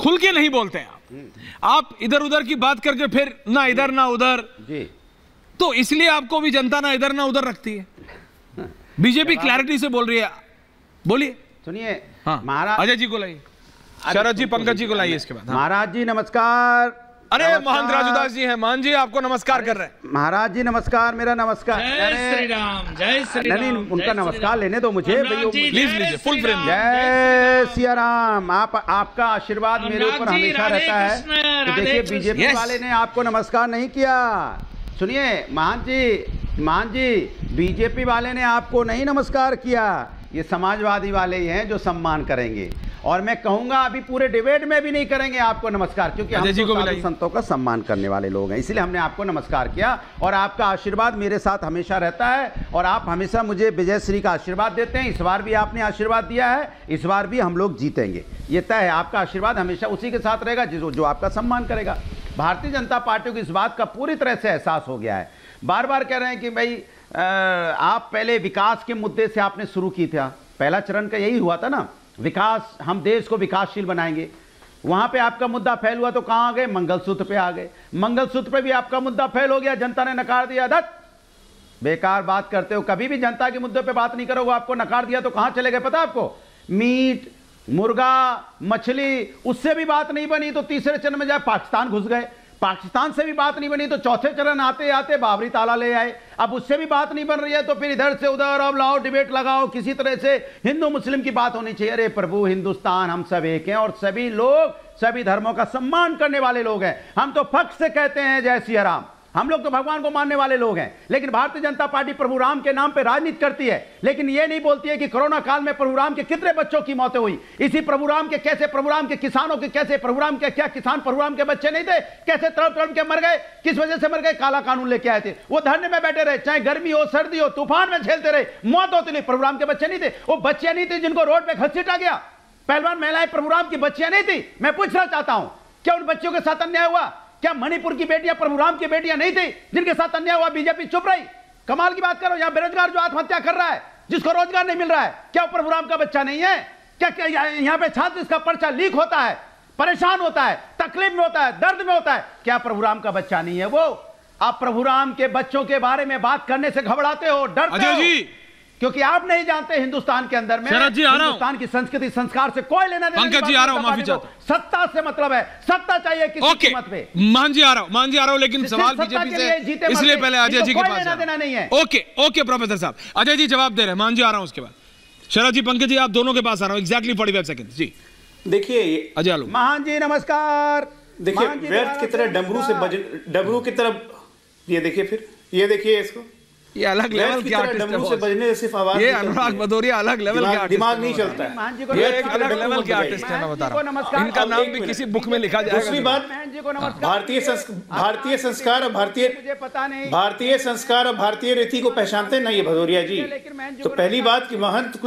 खुल के नहीं बोलते हैं आप इधर उधर की बात करके फिर ना इधर ना उधर जी। तो इसलिए आपको भी जनता ना इधर ना उधर रखती है। बीजेपी क्लैरिटी से बोल रही है, बोलिए। सुनिए हाँ, महाराज अजय जी को लाइए, शरद जी पंकज जी को लाइए इसके बाद। महाराज जी नमस्कार। अरे महंत राजूदास जी हैं, मान जी आपको नमस्कार कर रहे हैं। महाराज जी नमस्कार, मेरा नमस्कार। जय श्री राम, जय श्री राम। नहीं, उनका नमस्कार लेने दो मुझे, प्लीज लीजिए फुल फ्रेम। जय सिया राम। आपका आशीर्वाद मेरे ऊपर हमेशा रहता है। तो देखिए बीजेपी वाले ने आपको नमस्कार नहीं किया। सुनिए मान जी बीजेपी वाले ने आपको नहीं नमस्कार किया, ये समाजवादी वाले ही हैं जो सम्मान करेंगे। और मैं कहूंगा अभी पूरे डिबेट में भी नहीं करेंगे आपको नमस्कार, क्योंकि हम तो साधु संतों का सम्मान करने वाले लोग हैं, इसलिए हमने आपको नमस्कार किया। और आपका आशीर्वाद मेरे साथ हमेशा रहता है और आप हमेशा मुझे विजयश्री का आशीर्वाद देते हैं। इस बार भी आपने आशीर्वाद दिया है, इस बार भी हम लोग जीतेंगे, ये तय है। आपका आशीर्वाद हमेशा उसी के साथ रहेगा जो आपका सम्मान करेगा। भारतीय जनता पार्टी को इस बात का पूरी तरह से एहसास हो गया है। बार बार कह रहे हैं कि भाई आप पहले विकास के मुद्दे से आपने शुरू की था, पहला चरण का यही हुआ था ना, विकास, हम देश को विकासशील बनाएंगे। वहां पे आपका मुद्दा फेल हुआ तो कहां आ गए? मंगलसूत्र पे आ गए। मंगलसूत्र पे भी आपका मुद्दा फेल हो गया, जनता ने नकार दिया। दत्त बेकार बात करते हो, कभी भी जनता के मुद्दे पे बात नहीं करोगे। आपको नकार दिया तो कहां चले गए पता आपको? मीट, मुर्गा, मछली, उससे भी बात नहीं बनी तो तीसरे चरण में जाए पाकिस्तान घुस गए। पाकिस्तान से भी बात नहीं बनी तो चौथे चरण आते आते बाबरी ताला ले आए। अब उससे भी बात नहीं बन रही है तो फिर इधर से उधर अब लाओ डिबेट लगाओ, किसी तरह से हिंदू मुस्लिम की बात होनी चाहिए। अरे प्रभु, हिंदुस्तान हम सब एक हैं और सभी लोग सभी धर्मों का सम्मान करने वाले लोग हैं। हम तो फख्र से कहते हैं जय सिया राम, हम लोग तो भगवान को मानने वाले लोग हैं। लेकिन भारतीय जनता पार्टी प्रभु राम के नाम पे राजनीति करती है, लेकिन ये नहीं बोलती है कि कोरोना काल में प्रभु राम के कितने बच्चों की मौतें हुई। इसी प्रभु राम के कैसे, प्रभु राम के किसानों के कैसे, प्रभु राम के क्या किसान प्रभु राम के बच्चे नहीं थे? कैसे तड़प तड़प के मर गए, किस वजह से मर गए? काला कानून लेके आए थे, वो धरने में बैठे रहे, चाहे गर्मी हो सर्दी हो, तूफान में झेलते रहे, मौत होती नहीं। प्रभु राम के बच्चे नहीं थे, वो बच्चियां नहीं थी जिनको रोड पे घसीटा गया। पहलवान महिलाएं प्रभु राम की बच्चियां नहीं थी। मैं पूछना चाहता हूं, क्या उन बच्चों के साथ अन्याय हुआ? क्या मणिपुर की बेटियां प्रभु राम की बेटियां नहीं थी जिनके साथ अन्याय हुआ? बीजेपी चुप रही। कमाल की बात करो, यहां बेरोजगार जो आत्महत्या कर रहा है, जिसको रोजगार नहीं मिल रहा है, क्या वो प्रभु राम का बच्चा नहीं है? क्या यहां पे छात्र इसका पर्चा लीक होता है, परेशान होता है, तकलीफ में होता है, दर्द में होता है, क्या प्रभु राम का बच्चा नहीं है वो? आप प्रभु राम के बच्चों के बारे में बात करने से घबराते हो, डरते हो, क्योंकि आप नहीं जानते हिंदुस्तान के अंदर में हिंदुस्तान की संस्कृति संस्कार से कोई लेना देना। पंकज जी आ रहा हूं, माफी चाहता हूं। सत्ता से मतलब है, सत्ता चाहिए किसी कीमत पे। मान जी आ रहा हूं, लेकिन सवाल बीजेपी से, इसलिए पहले अजय जी के पास लेना देना नहीं है। ओके प्रोफेसर साहब, अजय जी जवाब दे रहे हैं, मान जी आ रहा हूं, उसके बाद शरद जी पंकज जी आप दोनों के पास आ रहा हूं, एग्जैक्टली 45 सेकंड जी। देखिए अजय महान जी नमस्कार। देखिए व्यर्थ की तरह डमरू की तरह, ये देखिए, फिर ये देखिए, इसको ये अलग लेवल के आर्टिस्ट से बजने सिर्फ आवाज, ये अनुराग भदौरिया अलग लेवल के आर्टिस्ट, दिमाग नहीं चलता है, ये एक अलग लेवल के आर्टिस्ट है। मैं बता रहा हूं, इनका नाम भी किसी बुक में लिखा जाएगा। दूसरी बात, भारतीय संस्कार और भारतीय रीति को पहचानते नहीं है भदौरिया जी। तो पहली बात कि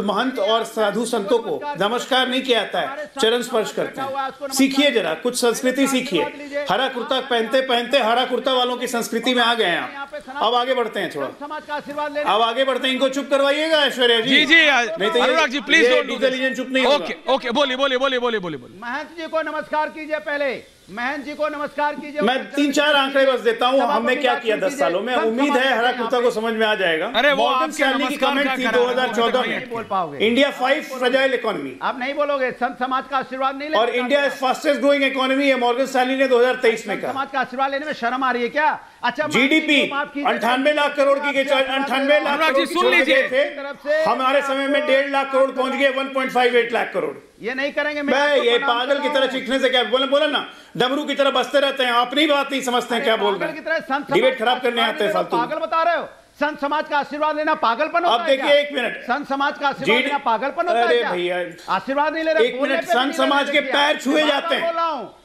महंत और साधु संतों को नमस्कार नहीं किया जाता है, चरण स्पर्श करते हैं। सीखिए जरा, कुछ संस्कृति सीखिए। हरा कुर्ता पहनते हरा कुर्ता वालों की संस्कृति में आ गए हैं। अब आगे बढ़ते हैं, थोड़ा अब आगे बढ़ते हैं। इनको चुप करवाइएगा ऐश्वर्या जी। जी नहीं तो अनुराग जी प्लीज डीजल चुप नहीं होगा। ओके बोलिए। महंत जी को नमस्कार कीजिए, पहले महंत जी को नमस्कार कीजिए। मैं 3-4 आंकड़े बस देता हूं, हमने क्या किया 10 सालों में। उम्मीद है हरा कुर्ता को समझ में आ जाएगा। अरे वो मॉर्गन स्टैनली की कमेंट थी 2014 में, बोल पाओगे। इंडिया 5 फ्रेजाइल इकोनॉमी, आप नहीं बोलोगे। संत समाज का आशीर्वाद नहीं लेते, और India is fastest growing economy है, मॉर्गन स्टैनली ने 2023 में कहा। समाज का आशीर्वाद लेने में शर्म आ रही है क्या? अच्छा, जीडीपी 98 लाख करोड़ की, 98 लाख करोड़ सुन लीजिए, हमारे समय में 1.5 लाख करोड़ पहुंच गए, 1.58 लाख करोड़। ये नहीं करेंगे। ये पागल की तरह चीखने से क्या बोला ना, डमरू की तरह बसते रहते हैं, अपनी बात नहीं समझते हैं क्या बोल रहे हैं, डिबेट खराब करने आते हैं फालतू। पागल बता रहे हो। संत समाज का आशीर्वाद लेना पागलपन होता है? अब देखिए, एक मिनट, संत समाज का आशीर्वाद लेना पागलपन होता है? अरे भैया, आशीर्वाद नहीं ले रहे, एक मिनट, संत समाज के पैर छुए जाते हैं।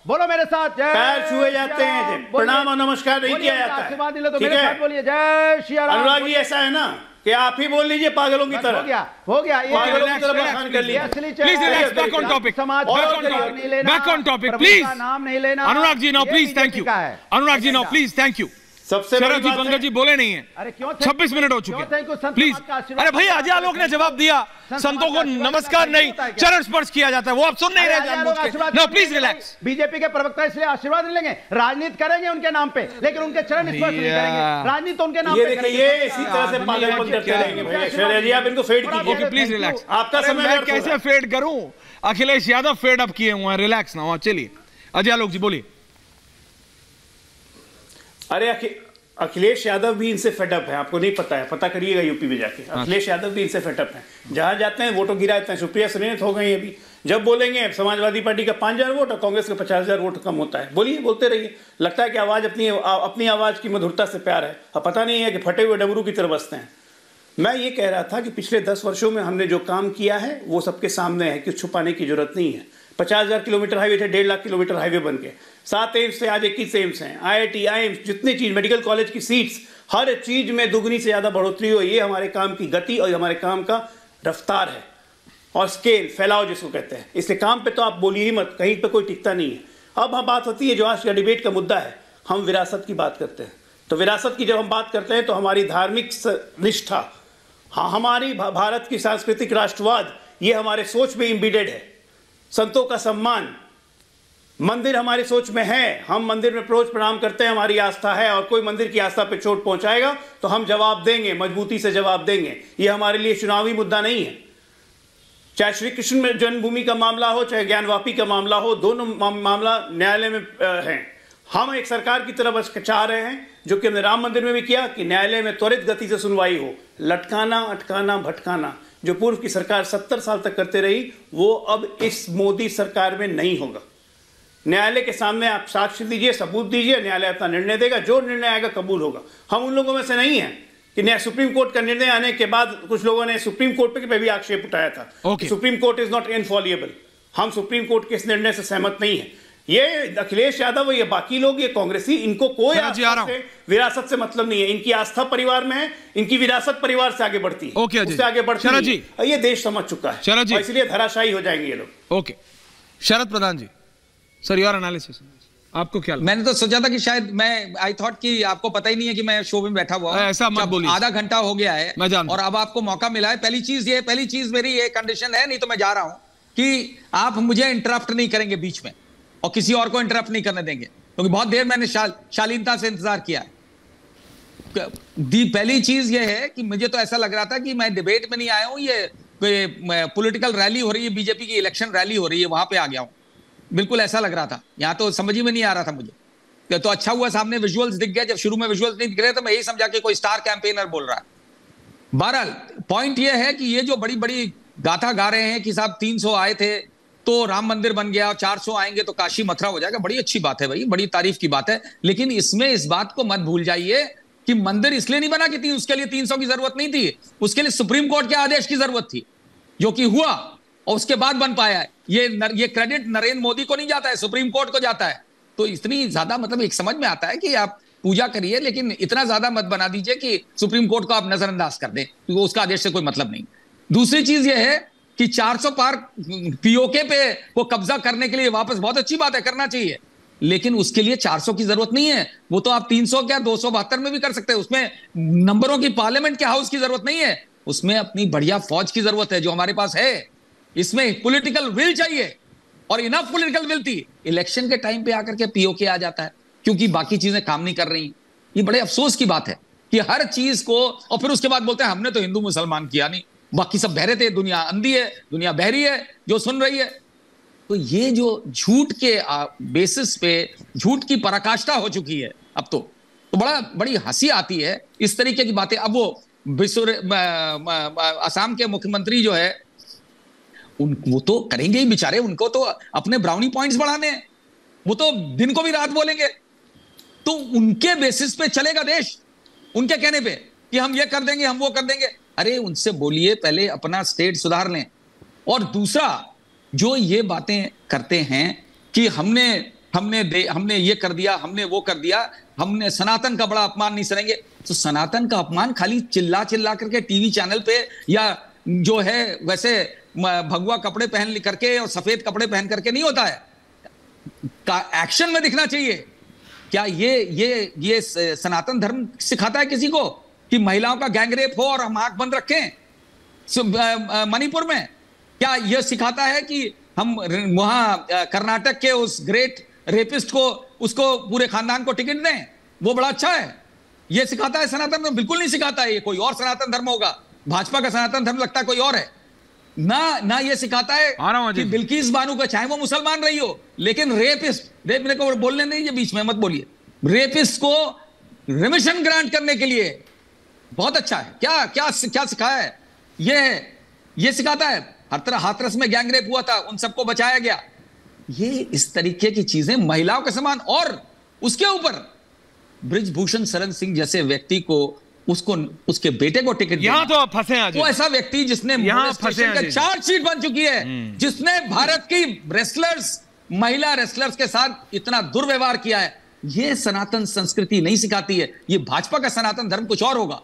बोलो मेरे साथ, पैर छुए जाते हैं, प्रणाम और नमस्कार नहीं किया जाता है। आशीर्वाद नहीं ले तो मेरे साथ बोलिए जय श्री राम। अनुराग जी ऐसा है ना कि आप ही बोल लीजिए पागलों की तरह। हो गया पागलों की तरह बखान कर लीजिए। Please relax, back on topic, back on topic please. नाम नहीं लेना। Anurag ji now please, thank you. Anurag ji now please, thank you. सबसे शरद जी, पंकज जी बोले नहीं है। अरे क्यों 26 मिनट हो चुके हैं, प्लीज। अरे भाई अजय आलोक ने जवाब दिया, संतों को नमस्कार नहीं चरण स्पर्श किया जाता है, वो आप सुन नहीं रहे जानबूझ के। No please relax. बीजेपी के प्रवक्ता इसलिए आशीर्वाद नहीं लेंगे, राजनीति करेंगे उनके नाम पे, लेकिन उनके चरण स्पर्श नहीं करेंगे। राजनीति तो उनके नाम पे करेंगे। ये इसी तरह से पागलपन करते रहेंगे भैया। शरद जी आप इनको फेड कीजिए। Okay please relax. आपका समय मैं कैसे फेड करूं? अखिलेश यादव फेड अप किए हुए हैं, रिलैक्स ना हो। चलिए अजय आलोक जी बोलिए। अरे अखिलेश यादव भी इनसे फेडअप है, आपको नहीं पता है, पता करिएगा यूपी में जाके। अखिलेश यादव भी इनसे फेडअप है, जहां जाते हैं वोटों गिरा देते हैं। सुप्रिया सुले हो गई अभी, जब बोलेंगे समाजवादी पार्टी का 5000 वोट और कांग्रेस का 50,000 वोट कम होता है। बोलिए, बोलते रहिए। लगता है कि आवाज अपनी आवाज की मधुरता से प्यार है, अब पता नहीं है कि फटे हुए डमरू की तरह बसते हैं। मैं ये कह रहा था कि पिछले 10 वर्षों में हमने जो काम किया है वो सबके सामने है, कुछ छुपाने की जरूरत नहीं है। 50,000 किलोमीटर हाईवे थे, 1.5 लाख किलोमीटर हाईवे बन के, 7 एम्स से आज 21 एम्स हैं, IIT, AIIMS, जितनी चीज, मेडिकल कॉलेज की सीट्स, हर चीज में दुगनी से ज्यादा बढ़ोतरी हो। ये हमारे काम की गति और हमारे काम का रफ्तार है और स्केल, फैलाव जिसको कहते हैं। इसलिए काम पे तो आप बोलिए ही मत, कहीं पे कोई टिकता नहीं है। अब हम बात होती है जो आज का डिबेट का मुद्दा है, हम विरासत की बात करते हैं। तो विरासत की जब हम बात करते हैं तो हमारी धार्मिक निष्ठा, हाँ, हमारी भारत की सांस्कृतिक राष्ट्रवाद, ये हमारे सोच में इम्बीडेड है। संतों का सम्मान, मंदिर हमारी सोच में है, हम मंदिर में अप्रोच प्रणाम करते हैं, हमारी आस्था है। और कोई मंदिर की आस्था पे चोट पहुंचाएगा तो हम जवाब देंगे, मजबूती से जवाब देंगे। ये हमारे लिए चुनावी मुद्दा नहीं है। चाहे श्री कृष्ण जन्मभूमि का मामला हो, चाहे ज्ञानवापी का मामला हो, दोनों मामला न्यायालय में है। हम एक सरकार की तरफ चाह रहे हैं, जो कि हमने राम मंदिर में भी किया, कि न्यायालय में त्वरित गति से सुनवाई हो। लटकाना, अटकाना, भटकाना जो पूर्व की सरकार 70 साल तक करते रही, वो अब इस मोदी सरकार में नहीं होगा। न्यायालय के सामने आप साक्ष्य दीजिए, सबूत दीजिए, न्यायालय अपना निर्णय देगा, जो निर्णय आएगा कबूल होगा। हम उन लोगों में से नहीं हैं कि सुप्रीम कोर्ट का निर्णय आने के बाद कुछ लोगों ने सुप्रीम कोर्ट पे भी आक्षेप उठाया था कि सुप्रीम कोर्ट इज नॉट इनफॉलिएबल। हम सुप्रीम कोर्ट के इस निर्णय से सहमत नहीं है। ये अखिलेश यादव, ये बाकी लोग, ये कांग्रेसी, इनको कोई विरासत से मतलब नहीं है। इनकी आस्था परिवार में है, इनकी विरासत परिवार से आगे बढ़ती है, उससे आगे बढ़ती है। ये देश समझ चुका है, इसलिए धराशायी हो जाएंगे ये लोग। Okay, Sharad Pradhan ji, sir your analysis, आपको क्या लगता? मैंने तो सोचा था कि शायद आई थॉट कि आपको पता ही नहीं है कि मैं शो में बैठा हुआ हूं। ऐसा मत बोलिए, आधा घंटा हो गया है और अब आपको मौका मिला है। पहली चीज मेरी ये कंडीशन है, नहीं तो मैं जा रहा हूं, कि आप मुझे इंटरप्ट नहीं करेंगे बीच में और किसी और को इंटरप्ट नहीं करने देंगे, क्योंकि बहुत देर मैंने शालीनता से इंतजार किया। पहली चीज ये है कि मुझे तो ऐसा लग रहा था कि मैं डिबेट में नहीं आया हूं, ये पॉलिटिकल रैली हो रही है, बीजेपी की इलेक्शन रैली हो रही है, वहां पे आ गया हूं। बिल्कुल ऐसा लग रहा था, यहां तो समझ ही में नहीं आ रहा था मुझे। तो अच्छा हुआ सामने विजुअल्स दिख गए। जब शुरू में विजुअल्स नहीं दिख रहे तो मैं यही समझा कि कोई स्टार कैंपेनर बोल रहा है। बहरहाल पॉइंट ये है कि ये जो बड़ी बड़ी गाथा गा रहे हैं कि साहब 300 आए थे तो राम मंदिर बन गया, 400 आएंगे तो काशी मथुरा हो जाएगा, बड़ी अच्छी बात है भाई, बड़ी तारीफ की बात है। लेकिन इसमें इस बात को मत भूल जाइए कि मंदिर इसलिए नहीं बना कि उसके लिए 300 की जरूरत नहीं थी, उसके लिए सुप्रीम कोर्ट के आदेश की जरूरत थी, जो कि हुआ और उसके बाद बन पाया है। ये क्रेडिट नरेंद्र मोदी को नहीं जाता है, सुप्रीम कोर्ट को जाता है। तो इतनी ज्यादा मतलब एक समझ में आता है कि आप पूजा करिए, लेकिन इतना ज्यादा मत बना दीजिए कि सुप्रीम कोर्ट को आप नजरअंदाज कर दें, क्योंकि उसका आदेश से कोई मतलब नहीं। दूसरी चीज यह है कि 400 पार पीओके पे को कब्जा करने के लिए वापस, बहुत अच्छी बात है, करना चाहिए, लेकिन उसके लिए 400 की जरूरत नहीं है। वो तो आप 300 क्या 272 में भी कर सकते हैं। उसमें नंबरों की पार्लियामेंट के हाउस की जरूरत नहीं है, उसमें अपनी बढ़िया फौज की जरूरत है जो हमारे पास है। इसमें पॉलिटिकल विल चाहिए और इनफ पॉलिटिकल विल थी। इलेक्शन के टाइम पे आकर के पीओके आ जाता है क्योंकि बाकी चीजें काम नहीं कर रही। ये बड़े अफसोस की बात है कि हर चीज को, और फिर उसके बाद बोलते हैं हमने तो हिंदू मुसलमान किया नहीं, बाकी सब बहरे थे, दुनिया अंधी है, दुनिया बहरी है जो सुन रही है। तो ये जो झूठ के बेसिस पे झूठ की पराकाष्ठा हो चुकी है अब तो बड़ी हंसी आती है इस तरीके की बातें। अब वो असम के मुख्यमंत्री जो है वो तो करेंगे ही बेचारे, उनको तो अपने ब्राउनी पॉइंट्स बढ़ाने हैं, वो तो दिन को भी रात बोलेंगे। तो उनके बेसिस पे चलेगा देश, उनके कहने पे कि हम ये कर देंगे, हम वो कर देंगे। अरे उनसे बोलिए पहले अपना स्टेट सुधार लें। और दूसरा जो ये बातें करते हैं कि हमने ये कर दिया, हमने वो कर दिया, हमने सनातन का बड़ा अपमान नहीं सहेंगे। तो सनातन का अपमान खाली चिल्ला करके टीवी चैनल पे या जो है वैसे भगवा कपड़े पहन करके और सफेद कपड़े पहन करके नहीं होता है, का एक्शन में दिखना चाहिए क्या ये सनातन धर्म सिखाता है किसी को कि महिलाओं का गैंगरेप हो और हम आंख बंद रखें? मणिपुर में क्या यह सिखाता है कि हम वहां कर्नाटक के उस ग्रेट रेपिस्ट को, उसको पूरे खानदान को टिकट दें? वो बड़ा अच्छा है। यह सिखाता है सनातन धर्म? बिल्कुल नहीं सिखाता है। ये कोई और सनातन धर्म होगा। भाजपा का सनातन धर्म लगता है कोई और है ना। ये सिखाता है कि बिल्किस बानो का, चाहे वो मुसलमान रही हो, लेकिन रेप मेरे को बोलने नहीं, ये बीच में मत बोलिए। रेपिस्ट को रिमिशन ग्रांट करने के लिए बहुत अच्छा है। क्या सिखाया है? ये सिखाता है हर तरह हाथरस में गैंगरेप हुआ था, उन सबको बचाया गया। ये इस तरीके की चीजें महिलाओं के समान, और उसके ऊपर बृजभूषण शरण सिंह जैसे व्यक्ति को, उसके बेटे को टिकट यहां तो आप फंसे आज। वो ऐसा व्यक्ति जिसने चार्जशीट बन चुकी है, जिसने भारत की रेसलर्स, महिला रेसलर्स के साथ इतना दुर्व्यवहार किया है। ये सनातन संस्कृति नहीं सिखाती है। ये भाजपा का सनातन धर्म कुछ और होगा।